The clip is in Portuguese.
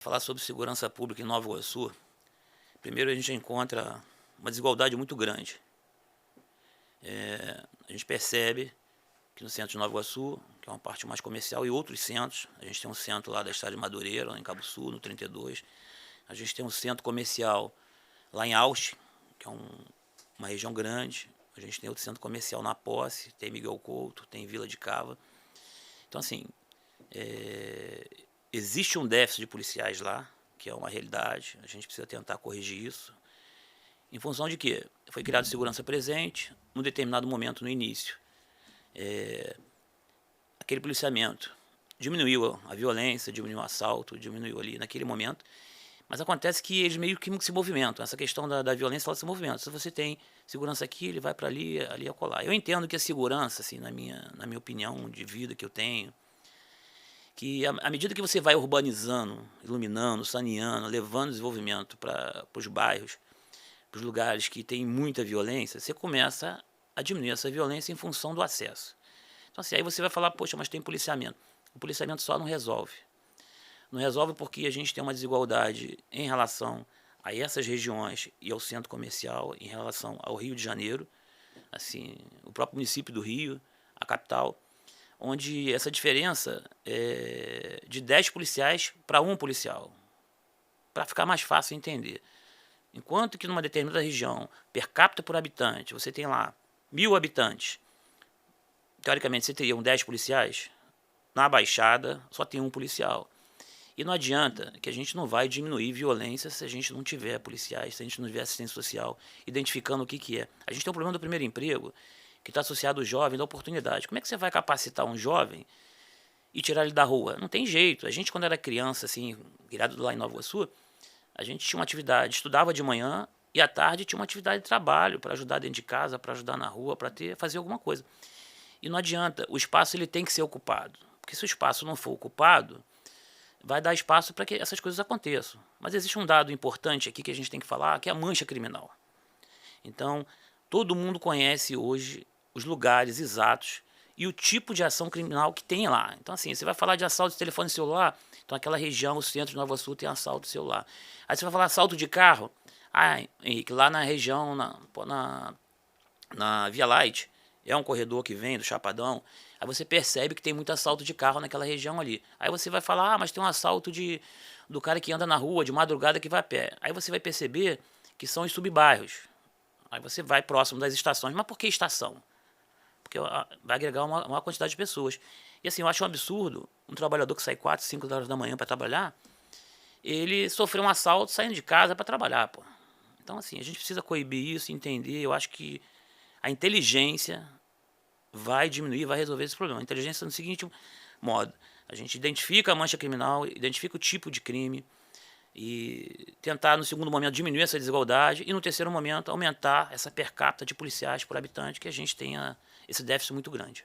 Falar sobre segurança pública em Nova Iguaçu, primeiro a gente encontra uma desigualdade muito grande. A gente percebe que no centro de Nova Iguaçu, que é uma parte mais comercial, e outros centros, a gente tem um centro lá da Estrada de Madureira, lá em Cabo Sul, no 32, a gente tem um centro comercial lá em Ausch, que é uma região grande, a gente tem outro centro comercial na Posse, tem Miguel Couto, tem Vila de Cava. Então, assim, existe um déficit de policiais lá, que é uma realidade, a gente precisa tentar corrigir isso. Em função de que foi criado segurança presente, num determinado momento no início. Aquele policiamento diminuiu a violência, diminuiu o assalto, diminuiu ali naquele momento, mas acontece que eles meio que se movimentam. Essa questão da violência, ela se movimenta. Se você tem segurança aqui, ele vai para ali, ali acolá. Eu entendo que a segurança, assim, na minha opinião de vida que eu tenho, que à medida que você vai urbanizando, iluminando, saneando, levando desenvolvimento para os bairros, para os lugares que tem muita violência, você começa a diminuir essa violência em função do acesso. Então, assim, aí você vai falar, poxa, mas tem policiamento. O policiamento só não resolve. Não resolve porque a gente tem uma desigualdade em relação a essas regiões e ao centro comercial, em relação ao Rio de Janeiro, assim, o próprio município do Rio, a capital, onde essa diferença é de 10 policiais para um policial, para ficar mais fácil entender. Enquanto que numa determinada região, per capita por habitante, você tem lá 1.000 habitantes, teoricamente você teria 10 policiais, na Baixada só tem um policial. E não adianta que a gente não vai diminuir violência se a gente não tiver policiais, se a gente não tiver assistência social, identificando o que é. A gente tem um problema do primeiro emprego, que está associado ao jovem, da oportunidade. Como é que você vai capacitar um jovem e tirar ele da rua? Não tem jeito. A gente, quando era criança, assim, virado lá em Nova Iguaçu, a gente tinha uma atividade, estudava de manhã e à tarde tinha uma atividade de trabalho para ajudar dentro de casa, para ajudar na rua, para fazer alguma coisa. E não adianta, o espaço ele tem que ser ocupado. Porque se o espaço não for ocupado, vai dar espaço para que essas coisas aconteçam. Mas existe um dado importante aqui que a gente tem que falar, que é a mancha criminal. Então, todo mundo conhece hoje os lugares exatos e o tipo de ação criminal que tem lá. Então, assim, você vai falar de assalto de telefone celular, então aquela região, o centro de Nova Sul tem assalto de celular. Aí você vai falar assalto de carro, Henrique, lá na região, na Via Light, é um corredor que vem do Chapadão, aí você percebe que tem muito assalto de carro naquela região ali. Aí você vai falar, mas tem um assalto do cara que anda na rua, de madrugada, que vai a pé. Aí você vai perceber que são os subbairros. Aí você vai próximo das estações. Mas por que estação? Porque vai agregar uma maior quantidade de pessoas. E assim, eu acho um absurdo um trabalhador que sai 4, 5 horas da manhã para trabalhar, ele sofreu um assalto saindo de casa para trabalhar, pô. Então, assim, a gente precisa coibir isso, entender. Eu acho que a inteligência vai diminuir, vai resolver esse problema. A inteligência no seguinte modo: a gente identifica a mancha criminal, identifica o tipo de crime e tentar, no segundo momento, diminuir essa desigualdade e, no terceiro momento, aumentar essa per capita de policiais por habitante, que a gente tenha esse déficit muito grande.